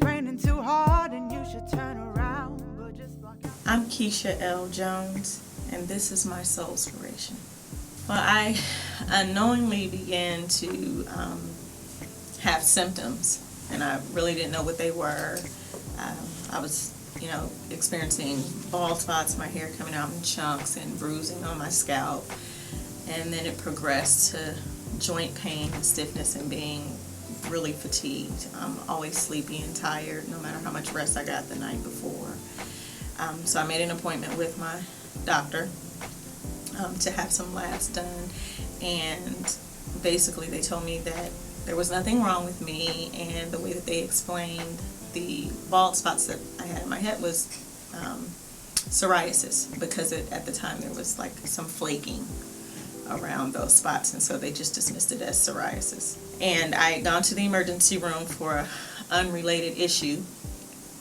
raining too hard and you should turn around, but just block out. I'm Elle Jones, and this is my Soulspiration. Well, I unknowingly began to have symptoms, and I really didn't know what they were. I was, experiencing bald spots, my hair coming out in chunks, and bruising on my scalp. And then it progressed to joint pain and stiffness and being really fatigued. I'm always sleepy and tired, no matter how much rest I got the night before. So I made an appointment with my doctor to have some labs done, and basically they told me that there was nothing wrong with me, and the way that they explained the bald spots that I had in my head was psoriasis, because at the time there was like some flaking around those spots, and so they just dismissed it as psoriasis. And I had gone to the emergency room for an unrelated issue,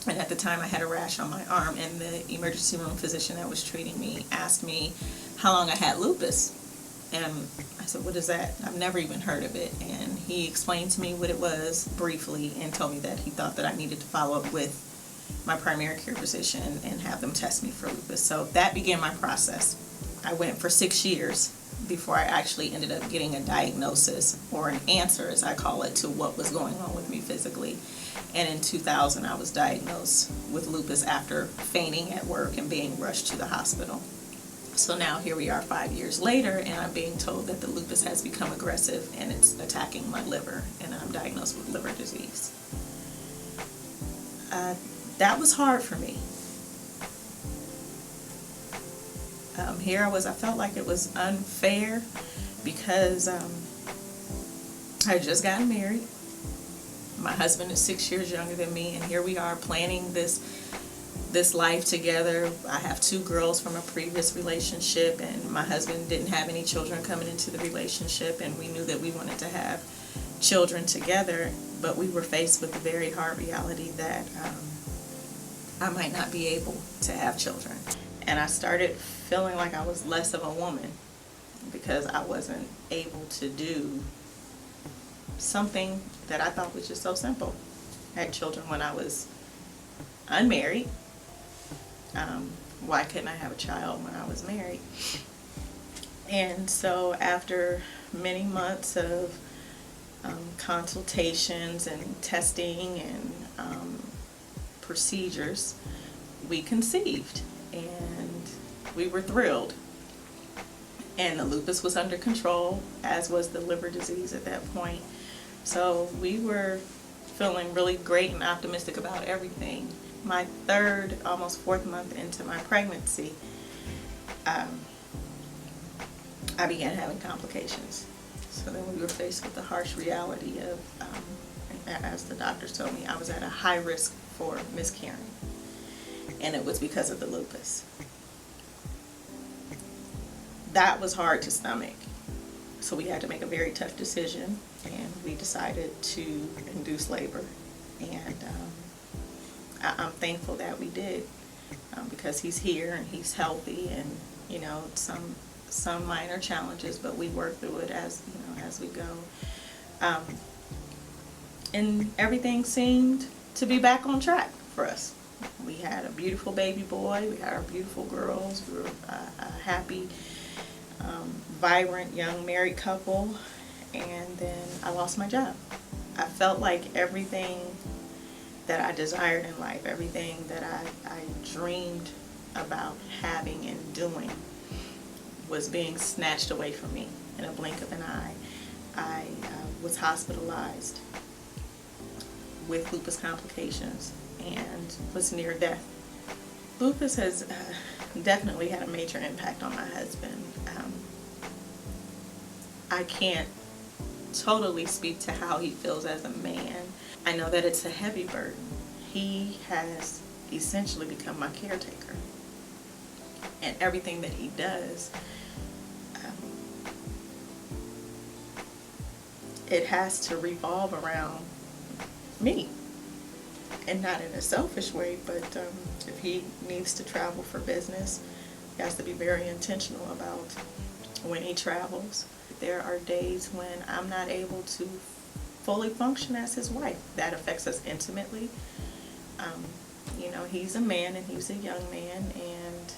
and at the time I had a rash on my arm, and the emergency room physician that was treating me asked me how long I had lupus. And I said, what is that? I've never even heard of it. And he explained to me what it was briefly and told me that he thought that I needed to follow up with my primary care physician and have them test me for lupus. So that began my process. I went for 6 years before I actually ended up getting a diagnosis, or an answer as I call it, to what was going on with me physically. And in 2000 I was diagnosed with lupus after fainting at work and being rushed to the hospital. So now here we are 5 years later, and I'm being told that the lupus has become aggressive and it's attacking my liver, and I'm diagnosed with liver disease. That was hard for me. Here I felt like it was unfair, because I had just gotten married. My husband is 6 years younger than me, and here we are planning this life together. I have 2 girls from a previous relationship, and my husband didn't have any children coming into the relationship, and we knew that we wanted to have children together, but we were faced with the very hard reality that I might not be able to have children. And I started feeling like I was less of a woman because I wasn't able to do something that I thought was just so simple. I had children when I was unmarried. Why couldn't I have a child when I was married? And so after many months of consultations and testing and procedures, we conceived, and we were thrilled. And the lupus was under control, as was the liver disease at that point. So we were feeling really great and optimistic about everything. My 3rd, almost 4th month into my pregnancy, I began having complications. So then we were faced with the harsh reality of, as the doctors told me, I was at a high risk for miscarrying. And it was because of the lupus. That was hard to stomach. So we had to make a very tough decision, and we decided to induce labor. And I'm thankful that we did, because he's here and he's healthy, and some minor challenges, but we work through it as we go. And everything seemed to be back on track for us. We had a beautiful baby boy, we had our beautiful girls, we were a happy, vibrant young married couple, and then I lost my job. I felt like everything that I desired in life, everything that I dreamed about having and doing, was being snatched away from me in a blink of an eye. I was hospitalized with lupus complications and was near death. Lupus has definitely had a major impact on my husband. I can't totally speak to how he feels as a man. I know that it's a heavy burden. He has essentially become my caretaker, and everything that he does, it has to revolve around me. And not in a selfish way, but if he needs to travel for business, he has to be very intentional about when he travels. There are days when I'm not able to fully function as his wife. That affects us intimately. You know, he's a man and he's a young man, and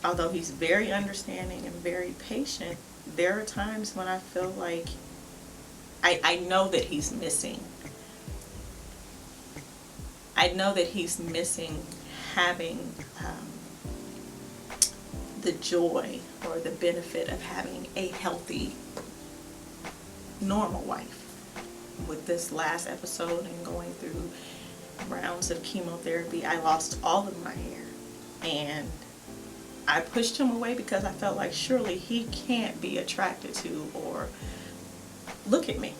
although he's very understanding and very patient, there are times when I feel like I know that he's missing. I know that he's missing having the joy or the benefit of having a healthy, normal wife. With this last episode and going through rounds of chemotherapy, I lost all of my hair, and I pushed him away because I felt like surely he can't be attracted to or look at me.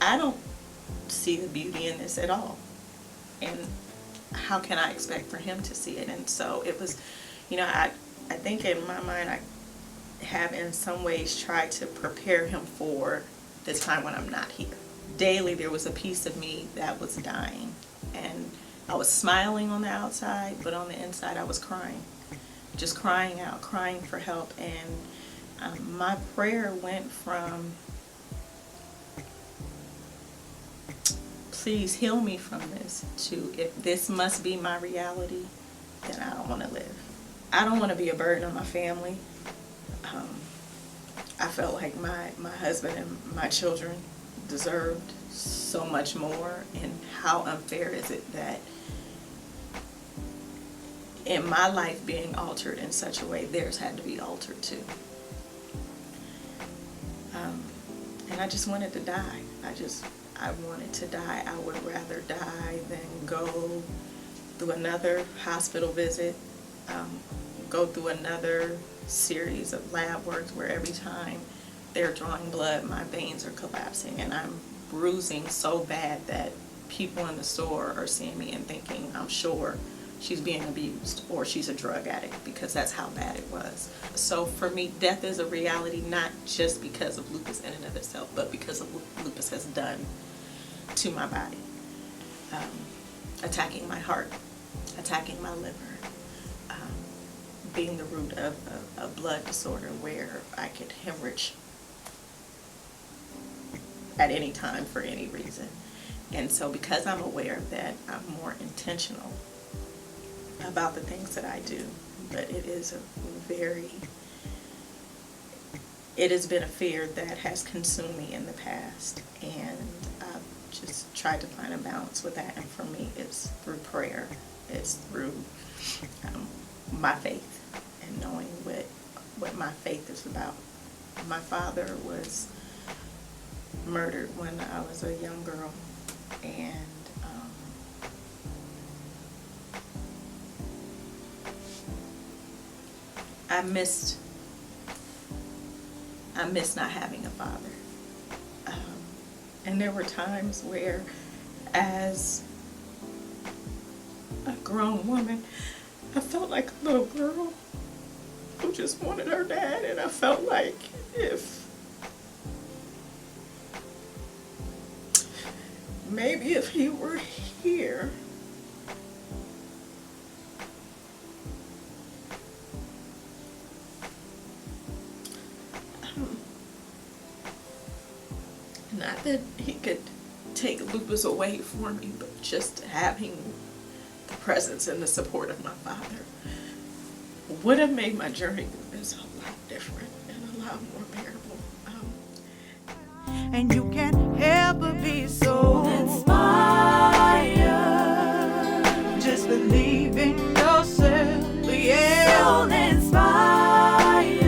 I don't see the beauty in this at all, and how can I expect for him to see it? And so it was, you know, I think in my mind I have in some ways tried to prepare him for the time when I'm not here. Daily there was a piece of me that was dying, and I was smiling on the outside, but on the inside I was crying, just crying out, crying for help. And my prayer went from, please heal me from this, to, if this must be my reality, then I don't want to live. I don't want to be a burden on my family. I felt like my husband and my children deserved so much more, and how unfair is it that in my life being altered in such a way, theirs had to be altered too. And I just wanted to die. I wanted to die. I would rather die than go through another hospital visit, go through another series of lab works where every time they're drawing blood, my veins are collapsing and I'm bruising so bad that people in the store are seeing me and thinking, I'm sure she's being abused or she's a drug addict, because that's how bad it was. So for me, death is a reality, not just because of lupus in and of itself, but because of what lupus has done to my body. Attacking my heart, attacking my liver, being the root of a blood disorder where I could hemorrhage at any time for any reason. And so because I'm aware of that, I'm more intentional about the things that I do. But it has been a fear that has consumed me in the past, and I've just tried to find a balance with that. And for me, it's through prayer, it's through my faith and knowing what my faith is about. My father was murdered when I was a young girl, and I missed not having a father. And there were times where, as a grown woman, I felt like a little girl who just wanted her dad, and I felt like maybe if he were here, not that he could take lupus away for me, but just having the presence and the support of my father would have made my journey through this a lot different and a lot more bearable. And you can